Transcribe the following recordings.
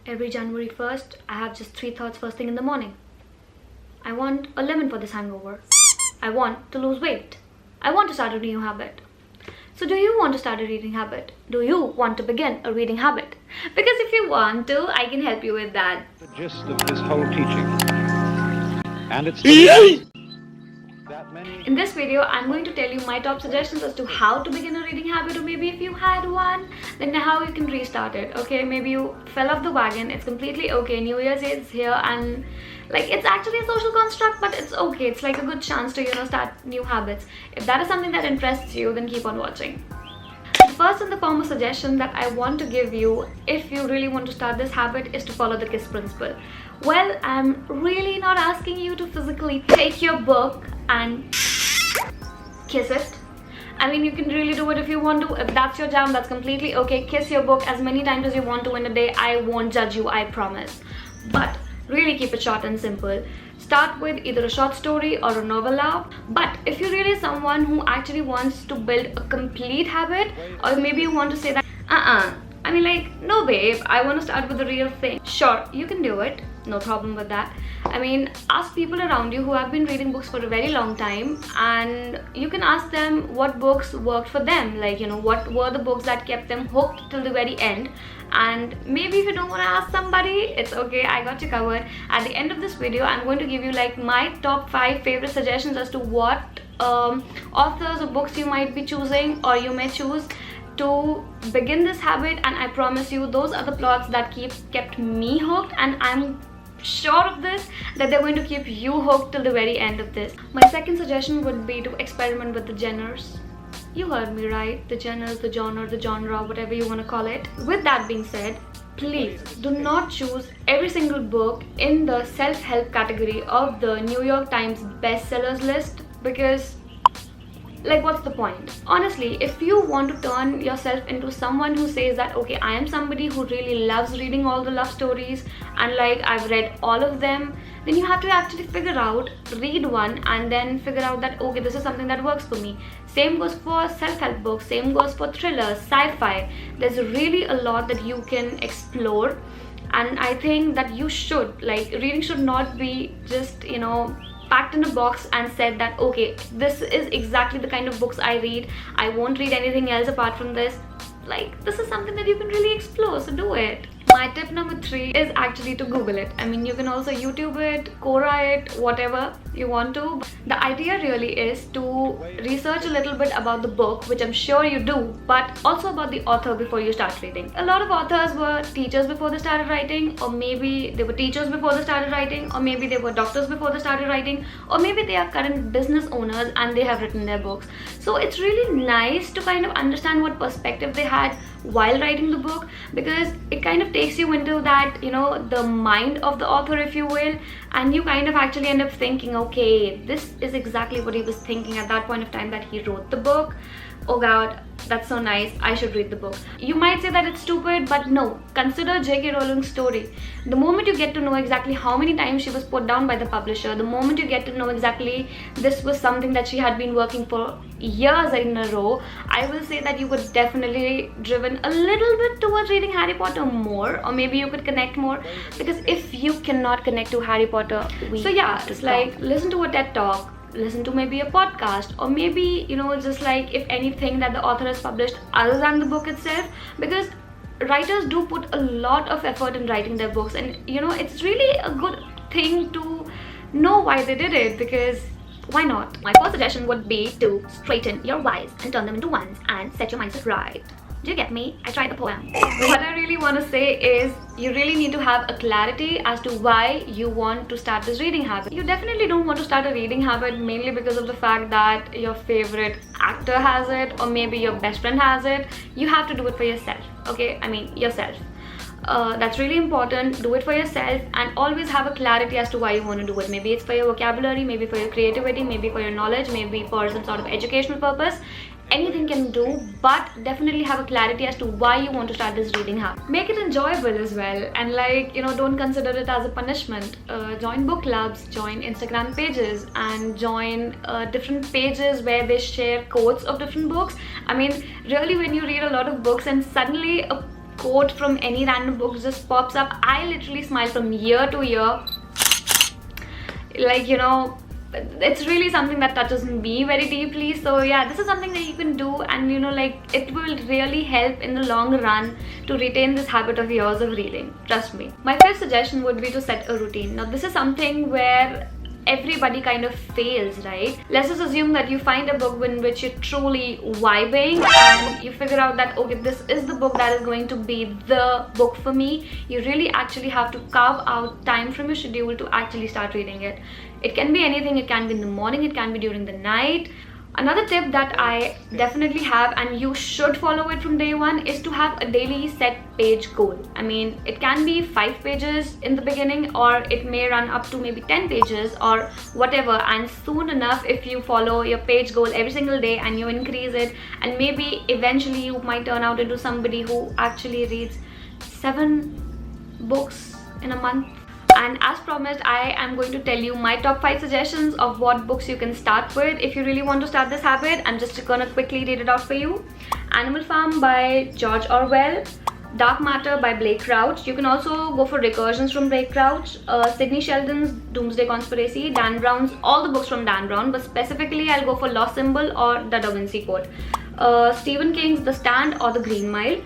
Every January 1st, I have just 3 thoughts first thing in the morning. I want a lemon for this hangover. I want to lose weight. I want to start a new habit. So do you want to start a reading habit? Do you want to begin a reading habit? Because if you want to, I can help you with that. The gist of this whole teaching. And it's that many... In this video, I'm going to tell you my top suggestions as to how to begin a reading habit, or maybe if you had one, then how you can restart it. Okay, maybe you fell off the wagon. It's completely okay. New Year's is here, and like, it's actually a social construct, but it's okay. It's like a good chance to, start new habits. If that is something that interests you, then keep on watching. The first and the foremost suggestion that I want to give you, if you really want to start this habit, is to follow the KISS principle. Well, I'm really not asking you to physically take your book and kiss it. I mean, you can really do it if you want to. If that's your jam, that's completely okay. Kiss your book as many times as you want to in a day. I won't judge you, I promise. But really keep it short and simple. Start with either a short story or a novella. But if you're really someone who actually wants to build a complete habit, or maybe you want to say that, I mean, like, no babe, I want to start with the real thing. Sure, you can do it. No problem with that. I mean, ask people around you who have been reading books for a very long time, and you can ask them what books worked for them. Like, what were the books that kept them hooked till the very end. And maybe if you don't want to ask somebody, it's okay, I got you covered. At the end of this video, I'm going to give you like my top 5 favorite suggestions as to what authors or books you might be choosing, or you may choose to begin this habit. And I promise you, those are the plots that kept me hooked, and I'm sure of this, that they're going to keep you hooked till the very end of this. My second suggestion would be to experiment with the genres. You heard me right, the genres, the genre, whatever you want to call it. With that being said, please do not choose every single book in the self-help category of the New York Times bestsellers list, because like, what's the point? Honestly, if you want to turn yourself into someone who says that, okay, I am somebody who really loves reading all the love stories, and like, I've read all of them, then you have to actually read one and then figure out that, okay, this is something that works for me. Same goes for self-help books, same goes for thrillers, sci-fi. There's really a lot that you can explore, and I think that you should, like, reading should not be just, packed in a box and said that, okay, this is exactly the kind of books I read. I won't read anything else apart from this. Like, this is something that you can really explore, so do it. My tip number 3 is actually to Google it. I mean, you can also YouTube it, Quora it, whatever you want to. The idea really is to research a little bit about the book, which I'm sure you do, but also about the author before you start reading. A lot of authors were teachers before they started writing, or maybe they were teachers before they started writing, or maybe they were doctors before they started writing, or maybe they are current business owners and they have written their books. So it's really nice to kind of understand what perspective they had while writing the book, because it kind of takes you into that, the mind of the author, if you will, and you kind of actually end up thinking, okay, this is exactly what he was thinking at that point of time that he wrote the book. Oh god, that's so nice, I should read the book. You might say that it's stupid, but no, consider J.K. Rowling's story. The moment you get to know exactly how many times she was put down by the publisher, the moment you get to know exactly this was something that she had been working for years in a row, I will say that you were definitely driven a little bit towards reading Harry Potter more, or maybe you could connect more, because if you cannot connect to Harry Potter, so yeah, it's like, listen to a TED Talk, listen to maybe a podcast, or maybe, just like, if anything that the author has published other than the book itself, because writers do put a lot of effort in writing their books, and it's really a good thing to know why they did it, because why not? My first suggestion would be to straighten your Y's and turn them into ones and set your mindset right. Do you get me? I tried the poem. What I really want to say is, you really need to have a clarity as to why you want to start this reading habit. You definitely don't want to start a reading habit mainly because of the fact that your favorite actor has it, or maybe your best friend has it. You have to do it for yourself, okay? I mean, yourself. That's really important. Do it for yourself, and always have a clarity as to why you want to do it. Maybe it's for your vocabulary, maybe for your creativity, maybe for your knowledge, maybe for some sort of educational purpose. Anything can do, but definitely have a clarity as to why you want to start this reading habit. Make it enjoyable as well, and like, don't consider it as a punishment. Join book clubs, join Instagram pages, and join different pages where they share quotes of different books. I mean, really, when you read a lot of books and suddenly a quote from any random book just pops up, I literally smile from year to year. Like, you know, it's really something that touches me very deeply. So yeah, this is something that you can do, and you know, like, it will really help in the long run to retain this habit of yours of reading. Trust me. My first suggestion would be to set a routine. Now this is something where everybody kind of fails, right? Let's just assume that you find a book in which you're truly vibing and you figure out that, okay, this is the book that is going to be the book for me. You really actually have to carve out time from your schedule to actually start reading it. It can be anything. It can be in the morning, it can be during the night. Another tip that I definitely have, and you should follow it from day one, is to have a daily set page goal. I mean, it can be 5 pages in the beginning, or it may run up to maybe 10 pages or whatever, and soon enough, if you follow your page goal every single day and you increase it, and maybe eventually you might turn out into somebody who actually reads 7 books in a month. And as promised, I am going to tell you my top 5 suggestions of what books you can start with if you really want to start this habit. I'm just gonna quickly read it out for you. Animal Farm by George Orwell, Dark Matter by Blake Crouch. You can also go for Recursions from Blake Crouch, Sidney Sheldon's Doomsday Conspiracy, Dan Brown's, all the books from Dan Brown, but specifically I'll go for Lost Symbol or the Da Vinci Code, Stephen King's The Stand or The Green Mile.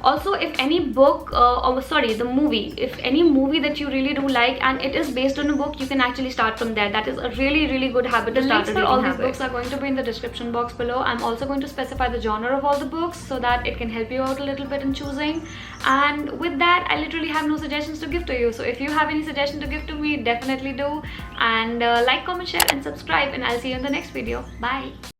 Also, if any book, the movie, if any movie that you really do like and it is based on a book, you can actually start from there. That is a really, really good habit to start. The links for all these books are going to be in the description box below. I'm also going to specify the genre of all the books so that it can help you out a little bit in choosing. And with that, I literally have no suggestions to give to you. So if you have any suggestion to give to me, definitely do. And like, comment, share and subscribe, and I'll see you in the next video. Bye.